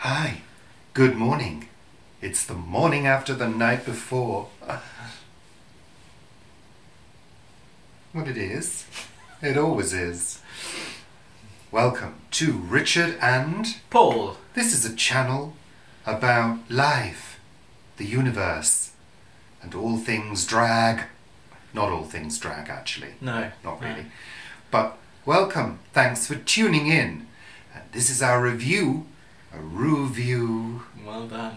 Hi, good morning. It's the morning after the night before. What it is. It always is. Welcome to Richard and Paul. This is a channel about life, the universe, and all things drag. Not all things drag, actually. No. Not really. But welcome. Thanks for tuning in. And this is our review, a review Well done.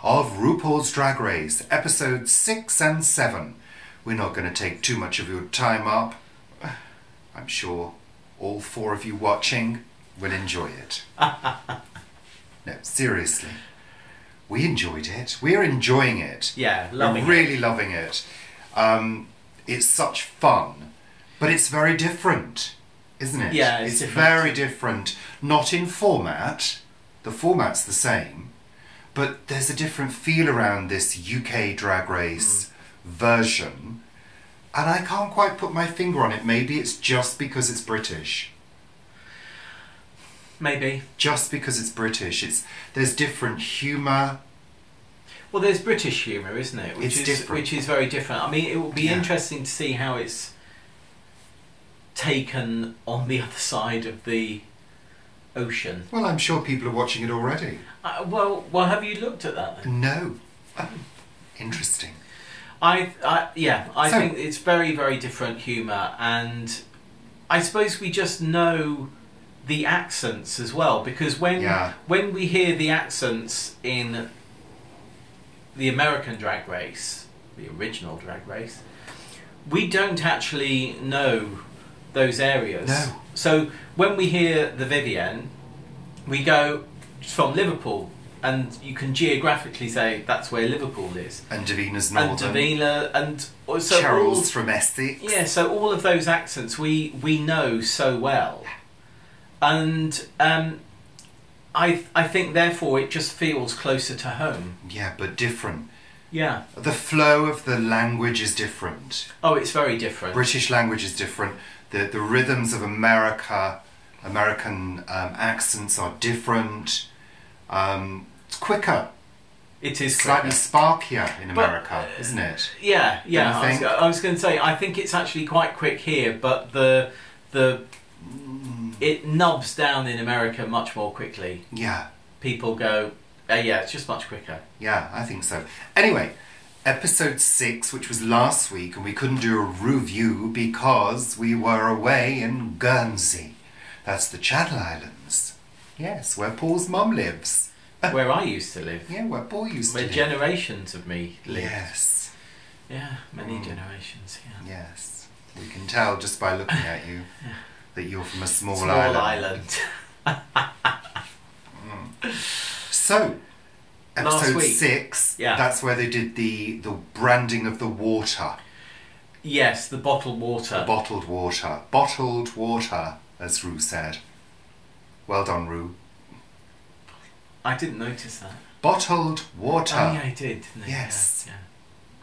of RuPaul's Drag Race, episodes 6 and 7. We're not going to take too much of your time up. I'm sure all 4 of you watching will enjoy it. No, seriously. We enjoyed it. We're enjoying it. Yeah, loving We're really loving it. It's such fun, but it's very different, isn't it? Yeah, it's different. Very different. Not in format. The format's the same, but there's a different feel around this UK Drag Race version, and I can't quite put my finger on it. Maybe it's just because it's British. Maybe. Just because it's British. There's different humour. Well, there's British humour, isn't it? Which is very different. I mean, it will be interesting to see how it's taken on the other side of the ocean. Well, I'm sure people are watching it already. Well, have you looked at that then? No. Oh, interesting. I think it's very, very different humour, and I suppose we just know the accents as well, because when we hear the accents in the American Drag Race, the original Drag Race, we don't actually know those areas. No. So when we hear the Vivienne, we go from Liverpool, and you can geographically say that's where Liverpool is. And Davina's northern. And Deena, and so Cheryl's from Essex. Yeah, so all of those accents we know so well, and I think therefore it just feels closer to home. Yeah, but different. Yeah. The flow of the language is different. Oh, it's very different. British language is different. The rhythms of American accents are different. It's quicker. It is slightly sparkier in America, isn't it? Yeah. I was going to say, I think it's actually quite quick here, but it nubs down in America much more quickly. Yeah. People go, yeah, it's just much quicker. Yeah, I think so. Anyway, episode 6, which was last week, and we couldn't do a review because we were away in Guernsey. That's the Channel Islands. Yes, where Paul's mum lives. Where I used to live. Yeah, where Paul used to live. Where generations of me lived. Yes. Yeah, many generations, yeah. Yes. We can tell just by looking at you that you're from a small island. So, episode 6, that's where they did the branding of the water. Yes, the bottled water. The bottled water. Bottled water, as Ru said. Well done, Ru. I didn't notice that. Bottled water. Oh, yeah, I did. Didn't I? Yes.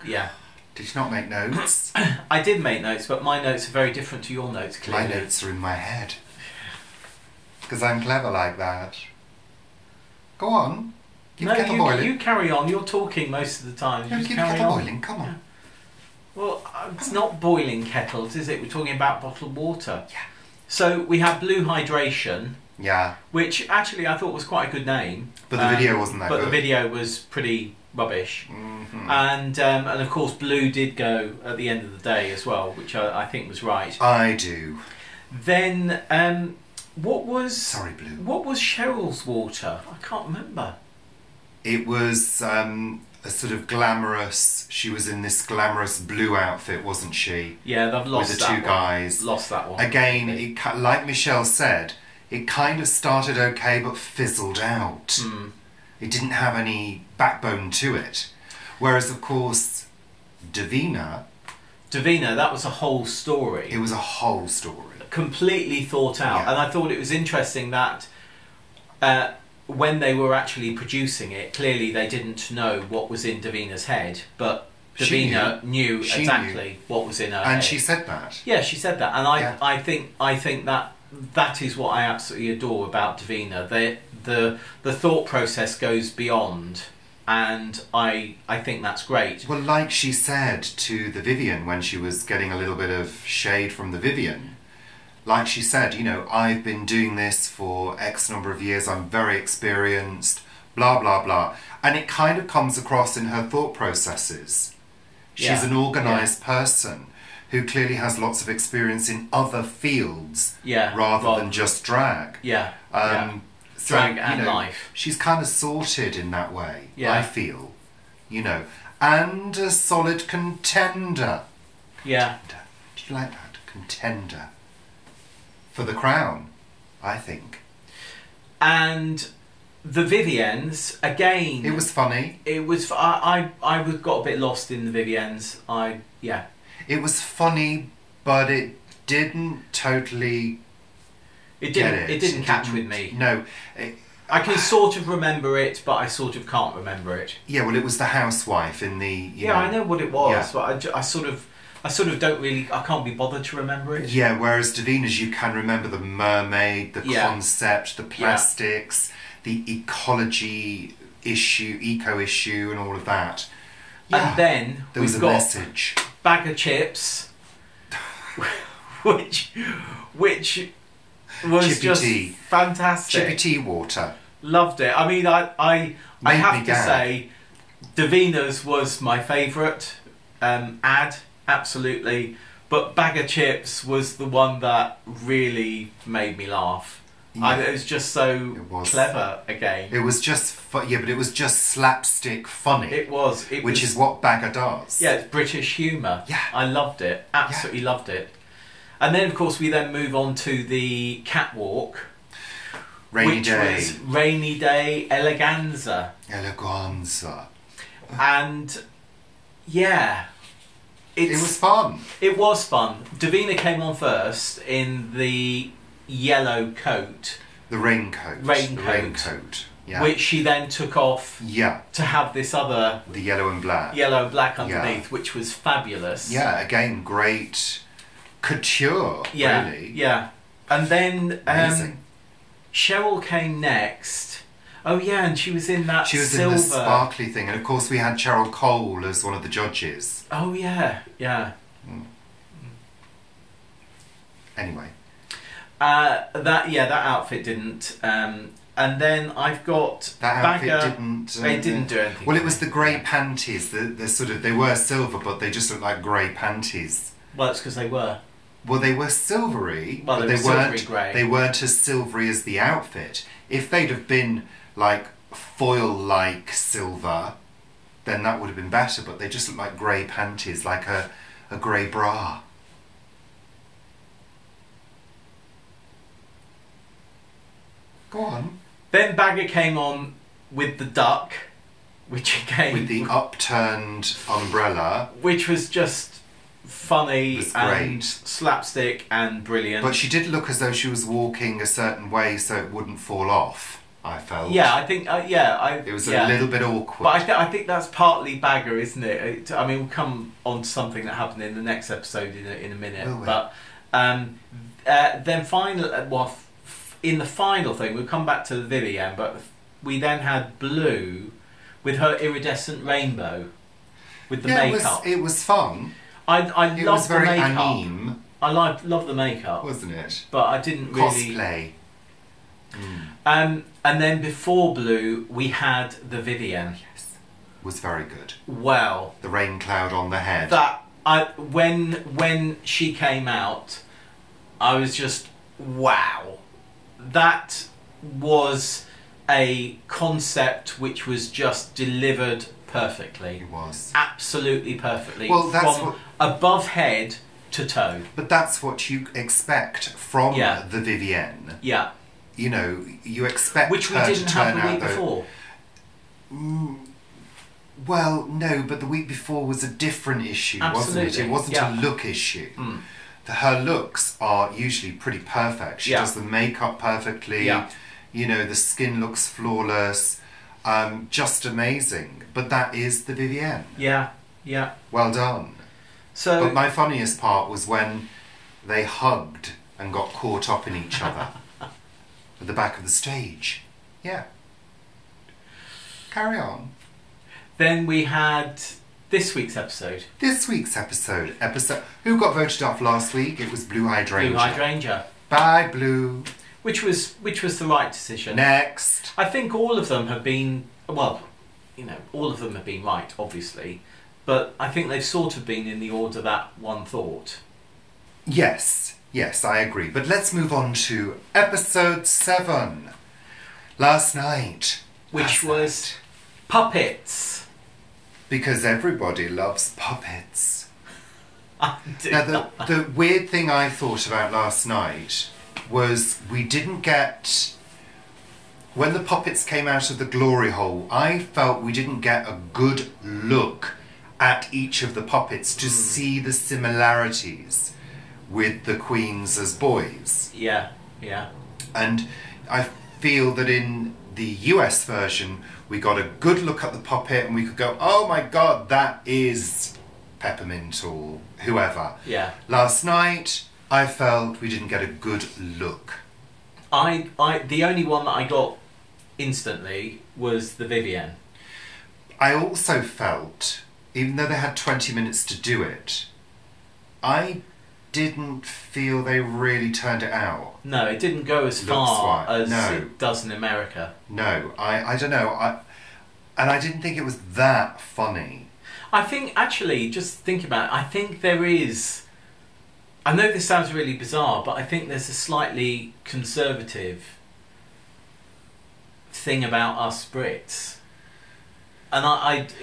Yeah. Did you not make notes? I did make notes, but my notes are very different to your notes, clearly. My notes are in my head. Because I'm clever like that. Go on. Keep the kettle boiling. You carry on. You're talking most of the time. No, keep the kettle boiling. Come on. Yeah. Well, it's not boiling kettles, is it? We're talking about bottled water. Yeah. So we have Blue Hydration. Yeah. Which actually I thought was quite a good name. But the video wasn't that good. But the video was pretty rubbish. Mm-hmm. And of course Blue did go at the end of the day as well, which I think was right. I do. Then what was... Sorry, Blue. What was Cheryl's water? I can't remember. It was a sort of glamorous... She was in this glamorous blue outfit, wasn't she? Yeah, they've lost that one. With the 2 guys. Lost that one. Again, like Michelle said, it kind of started okay but fizzled out. It didn't have any backbone to it. Whereas, of course, Deena, that was a whole story. It was a whole story. Completely thought out. Yeah. And I thought it was interesting that when they were actually producing it, clearly they didn't know what was in Davina's head, but Deena knew exactly what was in her head. And she said that. Yeah, she said that. And I think that is what I absolutely adore about Deena. the thought process goes beyond, and I think that's great. Well, like she said to the Vivian when she was getting a little bit of shade from the Vivian, like she said, you know, I've been doing this for X number of years, I'm very experienced, blah, blah, blah. And it kind of comes across in her thought processes. She's an organised person who clearly has lots of experience in other fields rather than just drag. So, drag and life. She's kind of sorted in that way, Yeah. I feel. You know, and a solid contender. Yeah. Contender. Do you like that? Contender. For the crown, I think. And the Viviennes, again... It was funny. It was... I got a bit lost in the Viviennes. It was funny, but it didn't totally... It didn't catch with me. No. I can sort of remember it, but I sort of can't remember it. Yeah, well, it was the housewife in the... You know, I know what it was, but I sort of don't really... I can't be bothered to remember it. Yeah, whereas Davina's, you can remember the mermaid, the concept, the plastics, the ecology issue, eco-issue, and all of that. And then there was a message. Bag of chips, which was just fantastic. Chippy tea water. Loved it. I mean, I have to say, Davina's was my favourite ad, absolutely. But Bag of Chips was the one that really made me laugh. Yeah. It was just so clever again. It was just but it was just slapstick funny. It was. Which is what Bagger does. Yeah, it's British humour. Yeah. I loved it. Absolutely loved it. And then, of course, we then move on to the Catwalk. Rainy day. Was Rainy Day Eleganza. Eleganza. And, yeah. It was fun. It was fun. Davina came on first in the yellow coat. The raincoat. The raincoat. Yeah. Which she then took off to have this other... The yellow and black. Yellow and black underneath, which was fabulous. Yeah, again, great couture, really. Yeah. And then Cheryl came next. Oh yeah, and she was in that silver... in the sparkly thing. And of course we had Cheryl Cole as one of the judges. Oh yeah. Anyway. That outfit didn't. And then I've got that outfit didn't. It didn't do anything. Well, it was the grey panties. They were silver, but they just looked like grey panties. Well, it's because they were. Well, they were silvery, but they weren't grey. They weren't as silvery as the outfit. If they'd have been like foil-like silver, then that would have been better. But they just looked like grey panties, like a grey bra. Go on. Then Bagger came on with the duck, which again... With the upturned umbrella. Which was just funny and slapstick and brilliant. But she did look as though she was walking a certain way so it wouldn't fall off, I felt. Yeah, I think, it was a little bit awkward. But I think that's partly Bagger, isn't it? I mean, we'll come on to something that happened in the next episode in a minute. But then finally... in the final thing, we'll come back to the Vivienne, but we then had Blue with her iridescent rainbow with the makeup. It was fun. I love the makeup. Anime. I love the makeup, wasn't it? But I didn't really cosplay. And then before Blue, we had the Vivienne. Yes, was very good. Well, the rain cloud on the head. When she came out, I was just wow. That was a concept which was just delivered perfectly. It was. Absolutely perfectly. Well, that's from above head to toe. But that's what you expect from the Vivienne. Yeah. You know, you expect which we her didn't to turn have the week out before. Well, no, but the week before was a different issue, Absolutely. wasn't it? It wasn't a look issue. Her looks are usually pretty perfect. She does the makeup perfectly. You know, the skin looks flawless. Just amazing. But that is the Vivienne. Yeah. Well done. But my funniest part was when they hugged and got caught up in each other at the back of the stage. Yeah. Carry on. Then we had this week's episode. This week's episode. Who got voted off last week? It was Blue Hydrangea. Blue Hydrangea. Bye, Blue. Which was the right decision. Next. I think all of them have been, well, you know, all of them have been right, obviously. But I think they've sort of been in the order that one thought. Yes, I agree. But let's move on to episode 7. Last night. Which was puppets. Because everybody loves puppets. I do. Now, the weird thing I thought about last night was we didn't get... When the puppets came out of the glory hole, I felt we didn't get a good look at each of the puppets to see the similarities with the queens as boys. Yeah. And I feel that in the US version, we got a good look at the puppet and we could go, oh my god, that is Peppermint or whoever. Yeah. Last night, I felt we didn't get a good look. The only one that I got instantly was the Vivienne. I also felt, even though they had 20 minutes to do it, I didn't feel they really turned it out. No, it didn't go as far as it does in America. No, I don't know. And I didn't think it was that funny. I think, actually, just think about it, I think there is... I know this sounds really bizarre, but I think there's a slightly conservative thing about us Brits. And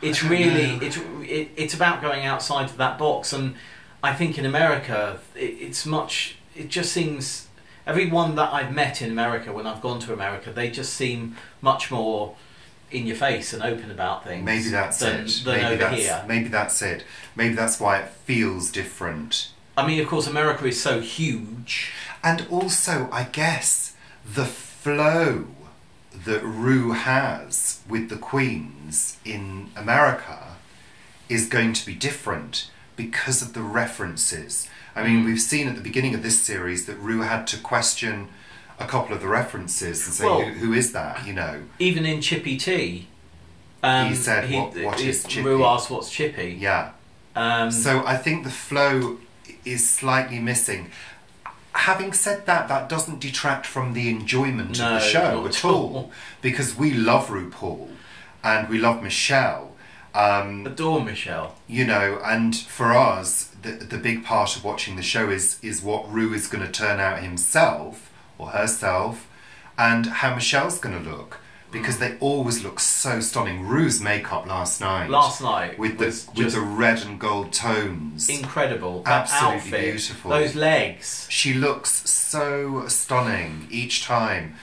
it's really... It's about going outside of that box, and I think in America, it's much... It just seems... Everyone that I've met in America, when I've gone to America, they just seem much more in your face and open about things. Maybe that's it. Than over here. Maybe that's it. Maybe that's why it feels different. I mean, of course, America is so huge. And also, I guess, the flow that Ru has with the queens in America is going to be different because of the references. I mean, we've seen at the beginning of this series that Ru had to question a couple of the references and say, well, who is that, you know? Even in Chippy Tea. He said, what is Chippy? Ru asked, what's Chippy? Yeah. So I think the flow is slightly missing. Having said that, that doesn't detract from the enjoyment of the show at all. Because we love RuPaul and we love Michelle. Adore Michelle. You know, and for us, the big part of watching the show is what Ru is going to turn out himself or herself and how Michelle's going to look. Because they always look so stunning. Ru's makeup last night with the red and gold tones, incredible. Absolutely outfit, beautiful. Those legs. She looks so stunning each time.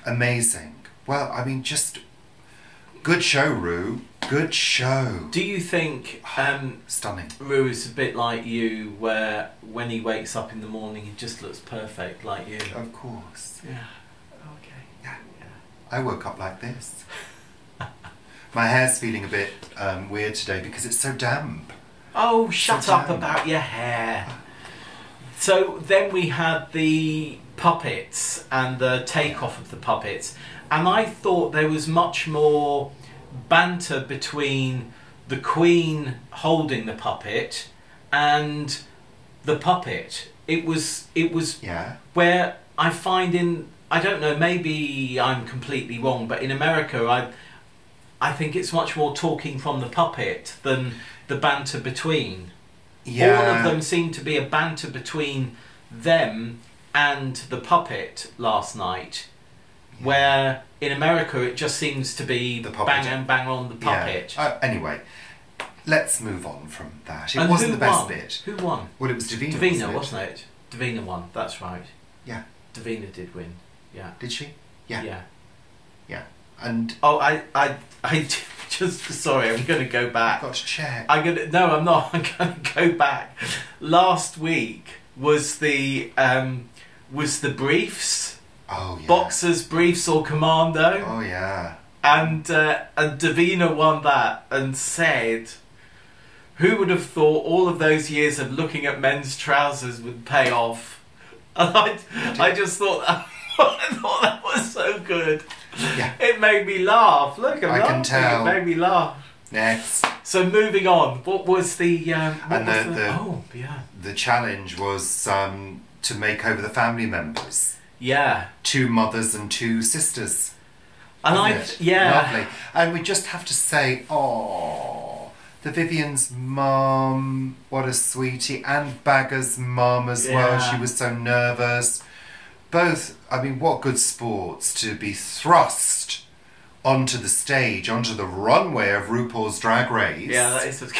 Amazing. Well, I mean, just good show, Ru. Good show. Do you think stunning? Ru is a bit like you, where when he wakes up in the morning, he just looks perfect, like you? Of course. Yeah. I woke up like this. My hair's feeling a bit weird today because it's so damp. Oh, shut up about your hair. So then we had the puppets and the takeoff of the puppets, and I thought there was much more banter between the Queen holding the puppet and the puppet. It was where I find in... I don't know, maybe I'm completely wrong, but in America I think it's much more talking from the puppet than the banter between. Yeah. All of them seem to be a banter between them and the puppet last night, where in America it just seems to be the bang and bang on the puppet. Yeah. Anyway, let's move on from that. It wasn't the best bit. Who won? Well, it was Deena. Deena, wasn't it? Deena won, that's right. Yeah. Deena did win. Yeah. Did she? Yeah. Yeah. Yeah. And I just sorry, I'm going to go back. I've got to check. No, I'm not. I'm going to go back. Last week was the briefs. Oh yeah. Boxers, briefs, or commando. Oh yeah. And Deena won that and said, "Who would have thought all of those years of looking at men's trousers would pay off?" And I just thought that. I thought that was so good. Yeah. It made me laugh. Look, I can tell. It made me laugh. Next. So moving on, what was the... the challenge was to make over the family members. Yeah. 2 mothers and 2 sisters. And Lovely. And we just have to say, the Vivian's mum, what a sweetie, and Bagger's mum as well. She was so nervous. Both, I mean, what good sports to be thrust onto the stage, onto the runway of RuPaul's Drag Race. Yeah, that is...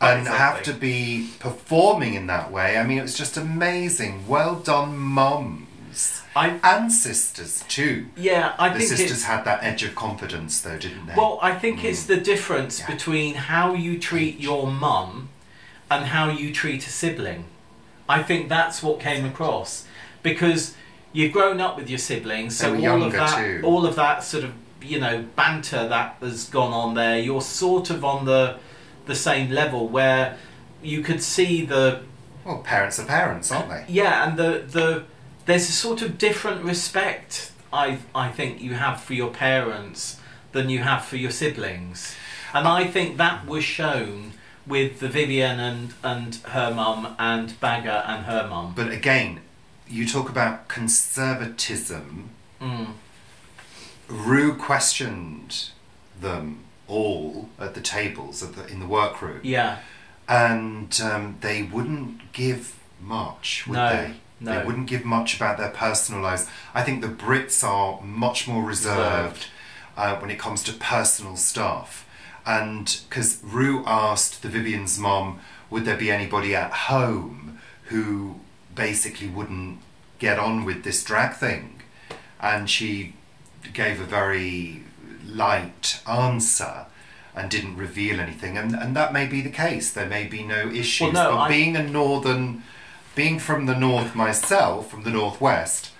And have to be performing in that way. I mean, it was just amazing. Well done, mums. And sisters too. Yeah, I think the sisters had that edge of confidence, though, didn't they? Well, I think it's the difference between how you treat your mum and how you treat a sibling. I think that's what came across, because you've grown up with your siblings, so all of that sort of, you know, banter that has gone on there. You're sort of on the same level where you could see the... Well, parents are parents, aren't they? Yeah, and there's a sort of different respect I think you have for your parents than you have for your siblings. And I think that was shown with the Vivian and her mum and Bagger and her mum. But again, you talk about conservatism. Ru questioned them all at the tables in the workroom. Yeah. And they wouldn't give much, would they? No. They wouldn't give much about their personal lives. I think the Brits are much more reserved when it comes to personal stuff. And because Ru asked the Vivian's mom, would there be anybody at home who basically wouldn't get on with this drag thing? And she gave a very light answer and didn't reveal anything. And that may be the case. There may be no issues. Well, no, but being from the north myself, from the northwest,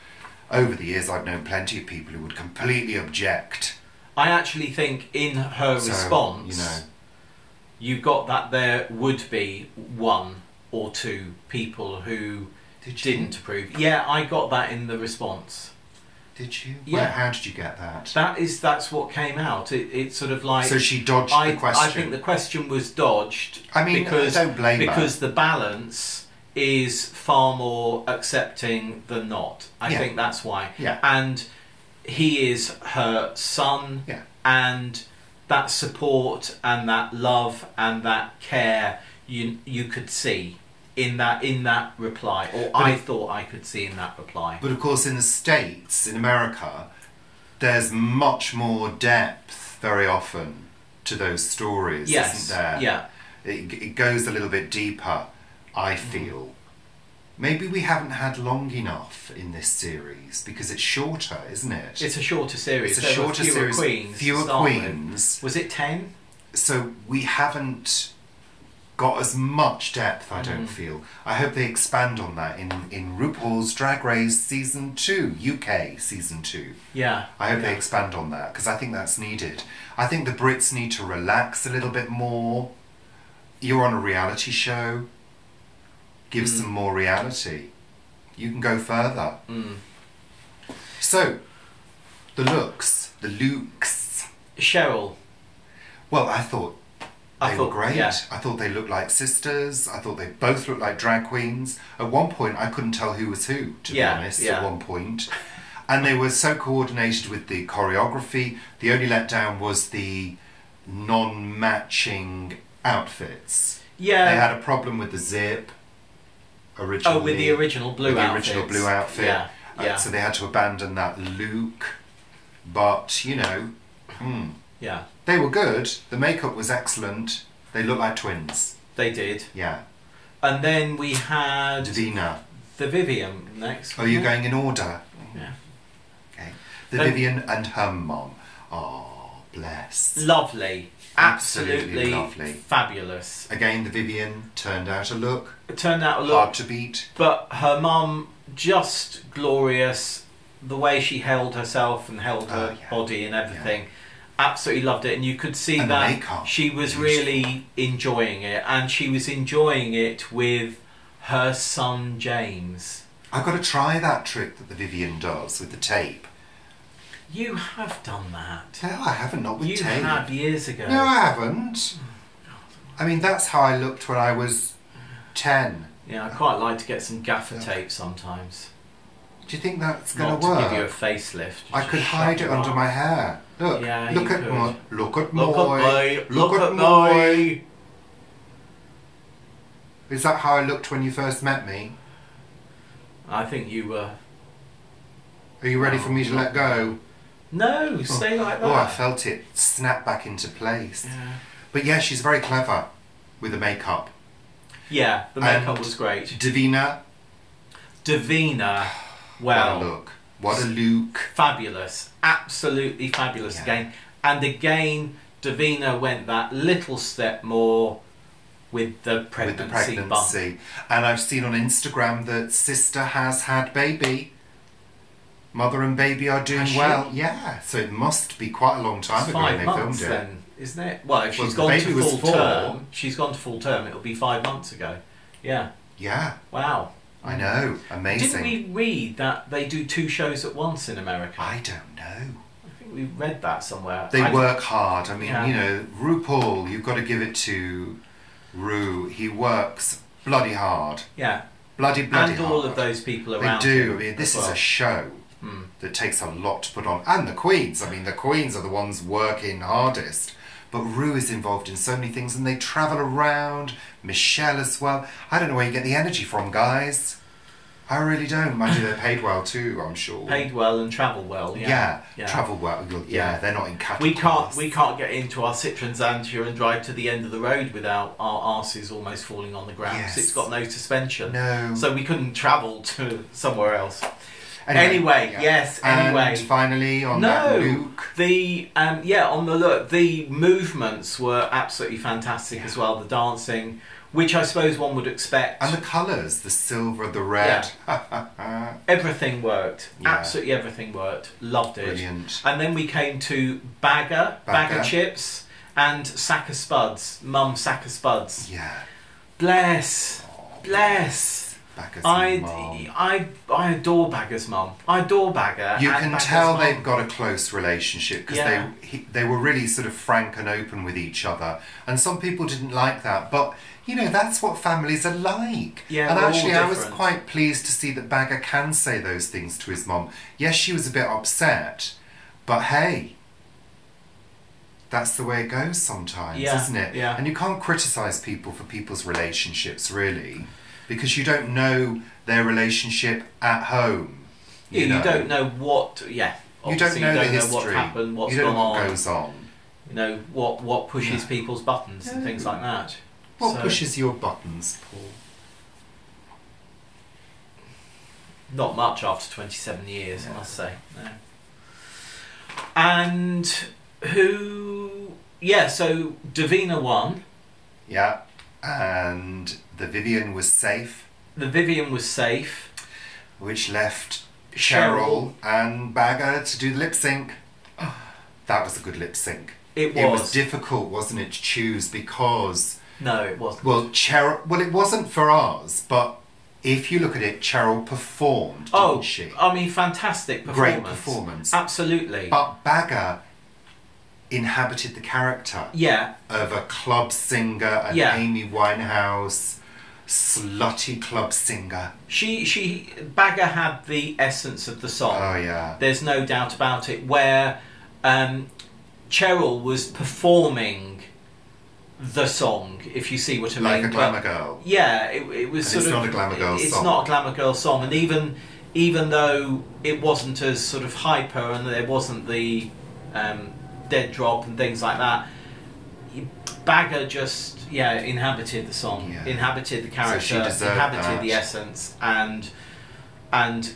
over the years I've known plenty of people who would completely object. I actually think in her response, you know, you got that there would be 1 or 2 people who didn't approve. Yeah, I got that in the response. Did you? Yeah. How did you get that? That's what came out. It's sort of like... So she dodged the question. I think the question was dodged. I mean, I don't blame her. Because the balance is far more accepting than not. I think that's why. Yeah. And he is her son. Yeah. And that support and that love and that care you could see in that reply, or I thought I could see in that reply. But of course, in the States, in America, there's much more depth very often to those stories, isn't there? Yeah. It goes a little bit deeper, I feel. Maybe we haven't had long enough in this series because it's shorter, isn't it? It's a shorter series. It's a shorter series. Fewer queens. Was it 10? So we haven't got as much depth, I don't feel. I hope they expand on that in RuPaul's Drag Race Season 2, UK Season 2. Yeah. I hope they expand on that, because I think that's needed. I think the Brits need to relax a little bit more. You're on a reality show. Give some more reality. You can go further. So, the looks. Cheryl. Well, I thought they were great. Yeah. I thought they looked like sisters. I thought they both looked like drag queens. At one point, I couldn't tell who was who, to be honest, at one point. And they were so coordinated with the choreography. The only letdown was the non-matching outfits. Yeah. They had a problem with the zip originally. Oh, with the original blue outfit. Yeah. So they had to abandon that look. But, you know... Yeah. They were good. The makeup was excellent. They looked like twins. They did. Yeah. And then we had... Deena. The Vivian next. Are you going in order? Yeah. Okay. The Vivian and her mum. Oh, bless. Lovely. Absolutely lovely. Fabulous. Again, the Vivian turned out a look. Hard to beat. But her mum, just glorious. The way she held herself and held her body and everything. Yeah. Absolutely loved it, and you could see that she was really enjoying it, and she was enjoying it with her son James. I've got to try that trick that the Vivian does with the tape. You have done that. No, I haven't, not with tape. You have years ago. No, I haven't. I mean, that's how I looked when I was 10. Yeah, I quite like to get some gaffer tape sometimes. Do you think that's going to work? work? To give you a facelift. I could hide it under my hair. Look, yeah, look at my, look at me. Is that how I looked when you first met me? I think you were. Are you ready for me to let go? No, stay like that. Oh, I felt it snap back into place. Yeah. But yeah, she's very clever with the makeup. Yeah, the makeup was great. Deena, well, what a look. What a look. Fabulous. Absolutely fabulous again. And again, Deena went that little step more with the pregnancy bump. And I've seen on Instagram that sister has had baby. Mother and baby are doing well. Yeah, so it must be quite a long time ago when they filmed it. Then, isn't it? Well, if she's gone to full term, she's gone to full term, it'll be 5 months ago. Yeah. Yeah. Wow. I know. Amazing. Didn't we read that they do 2 shows at once in America? I don't know. I think we read that somewhere. They work hard. I mean, you know, RuPaul, you've got to give it to Ru. He works bloody hard. Yeah. Bloody hard. And all of those people around They do. I mean, this is a show that takes a lot to put on. And the queens. I mean, the queens are the ones working hardest. But Ru is involved in so many things and they travel around. Michelle as well. I don't know where you get the energy from, guys. I really don't. Mind you, they're paid well too, I'm sure. Paid well and travel well, yeah. Travel well. Yeah, they're not in Catwalk. We can't get into our Citroen Xantia and drive to the end of the road without our arses almost falling on the ground. Yes. It's got no suspension. No. So we couldn't travel to somewhere else. Anyway, yes. And finally, on that look, on the look, the movements were absolutely fantastic as well. The dancing, which I suppose one would expect, and the colours, the silver, the red, everything worked. Absolutely everything worked. Loved it. Brilliant. And then we came to Bagger chips, and Sack of Spuds, Mum Sack of Spuds. Yeah. Bless. I adore Bagger's mum. I adore Bagger. You can tell they've got a close relationship because they were really sort of frank and open with each other. And some people didn't like that, but you know that's what families are like. Yeah, and actually, I was quite pleased to see that Bagger can say those things to his mum. Yes, she was a bit upset, but hey. That's the way it goes sometimes, isn't it? Yeah. And you can't criticise people for people's relationships, really. Because you don't know their relationship at home. You don't know what. Yeah, you don't know the history. What happened, what's you don't gone know what on. goes on. You know what pushes people's buttons and things like that. What pushes your buttons, Paul? Not much after 27 years, I must say. No. And who? Yeah, so Deena won. Yeah. And the Vivian was safe. Which left Cheryl and Bagger to do the lip sync. Oh, that was a good lip sync. It was difficult, wasn't it, to choose because... No, it wasn't. Well, it wasn't for us, but if you look at it, Cheryl performed, didn't she? I mean, fantastic performance. Great performance. Absolutely. But Bagger inhabited the character of a club singer, an Amy Winehouse, slutty club singer. Bagger had the essence of the song. Oh yeah. There's no doubt about it. Where Cheryl was performing the song, if you see what I mean. Like a glamour girl. Yeah, it was and it's not a glamour girl song. It's not a glamour girl song, and even though it wasn't as sort of hyper and there wasn't the dead drop and things like that, Bagger just inhabited the song, inhabited the character, inhabited the essence, and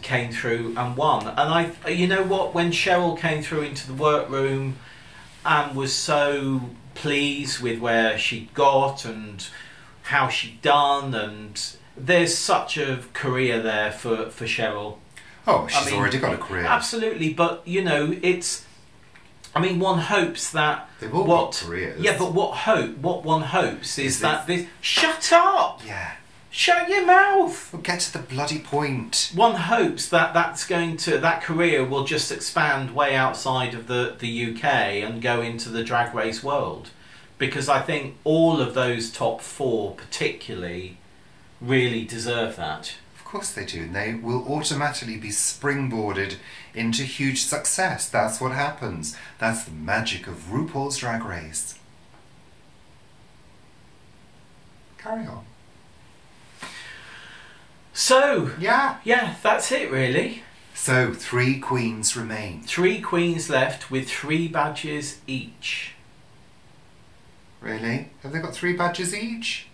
came through and won. And you know what, when Cheryl came through into the workroom and was so pleased with where she got and how she'd done, and there's such a career there for Cheryl. Oh, she's already got a career. Absolutely, but you know, one hopes that they've all got careers. Yeah, but what one hopes is that this. Shut up. Yeah. Shut your mouth! Well, get to the bloody point. One hopes that that career will just expand way outside of the UK and go into the drag race world. Because I think all of those top 4 particularly really deserve that. Of course they do, and they will automatically be springboarded into huge success. That's what happens. That's the magic of RuPaul's Drag Race. Carry on. So, yeah, that's it really. So 3 queens remain. 3 queens left with 3 badges each. Really? Have they got 3 badges each?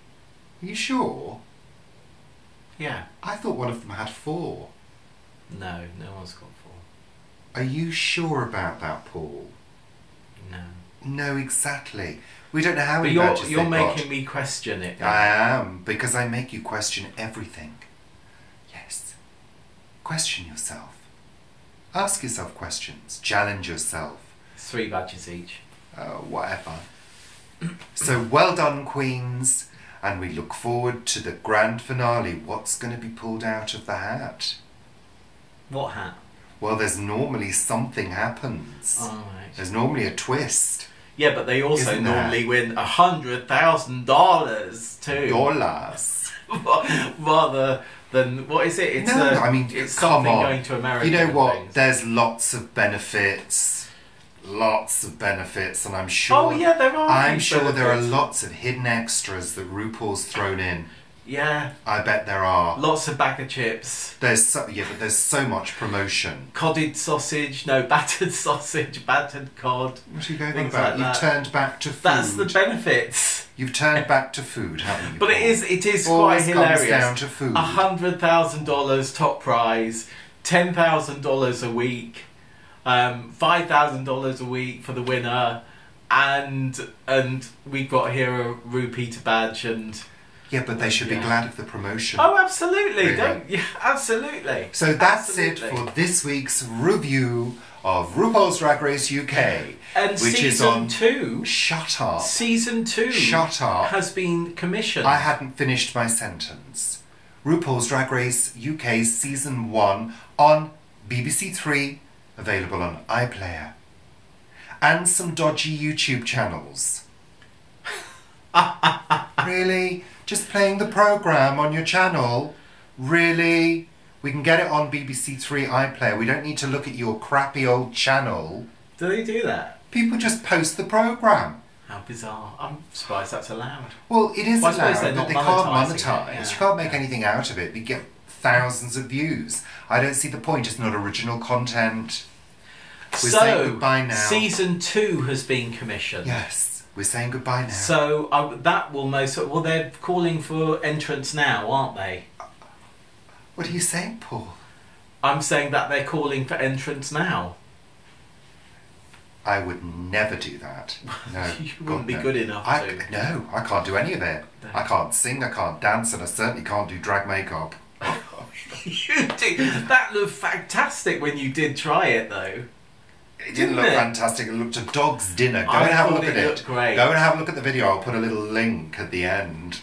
Are you sure? Yeah. I thought one of them had 4. No, no one's got 4. Are you sure about that, Paul? No. No, exactly. We don't know how many badges badges you're making me question it. I am, because I make you question everything. Yes. Question yourself. Ask yourself questions. Challenge yourself. 3 badges each. Whatever. So well done, queens. And we look forward to the grand finale. What's going to be pulled out of the hat? What hat? Well, there's normally something happens. Oh, right. There's normally a twist. Yeah, but they also normally win $100,000 too. Dollars. Rather than, what is it? It's I mean, it's come something on. going to America. You know what? Things. There's lots of benefits. Lots of benefits, and I'm sure. Oh yeah, there are. I'm sure there are lots of hidden extras that RuPaul's thrown in. Yeah. I bet there are. Lots of bag of chips. But there's so much promotion. Battered sausage, battered cod. What are you going on about? You've turned back to food. That's the benefits. You've turned back to food, haven't you? But Paul? it is Always quite hilarious. Comes down to food. $100,000 top prize, $10,000 a week. $5,000 a week for the winner, and we've got here a Ru-Peter badge and. Yeah, but they should be glad of the promotion. Oh, absolutely! Really. Absolutely. So that's it for this week's review of RuPaul's Drag Race UK, and which is on 2. Shut up. Season 2. Shut up. Has been commissioned. I hadn't finished my sentence. RuPaul's Drag Race UK Season 1 on BBC 3. Available on iPlayer. And some dodgy YouTube channels. Really? Just playing the programme on your channel? Really? We can get it on BBC 3 iPlayer. We don't need to look at your crappy old channel. Do they do that? People just post the programme. How bizarre. I'm surprised that's allowed. Well, it is allowed, but they can't monetise. You can't make anything out of it. We get thousands of views. I don't see the point. It's not original content. We're saying goodbye now. Season 2 has been commissioned. Yes, we're saying goodbye now. So that will well, they're calling for entrance now, aren't they? What are you saying, Paul? I'm saying that they're calling for entrance now. I would never do that. No, you wouldn't be good enough to. No, I can't do any of it. No. I can't sing, I can't dance, and I certainly can't do drag makeup. You did. That looked fantastic when you did try it, though. It didn't look fantastic. It looked a dog's dinner. Go and have a look at it. Great. Go and have a look at the video. I'll put a little link at the end.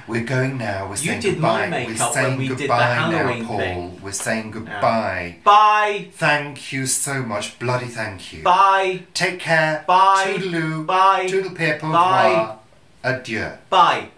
We're going now. We're saying goodbye. We're saying goodbye now, Paul. Thing. We're saying goodbye. Yeah. Bye. Thank you so much. Bloody thank you. Bye. Take care. Bye. Toodaloo. Bye. Toodle pip. Bye. Adieu. Bye.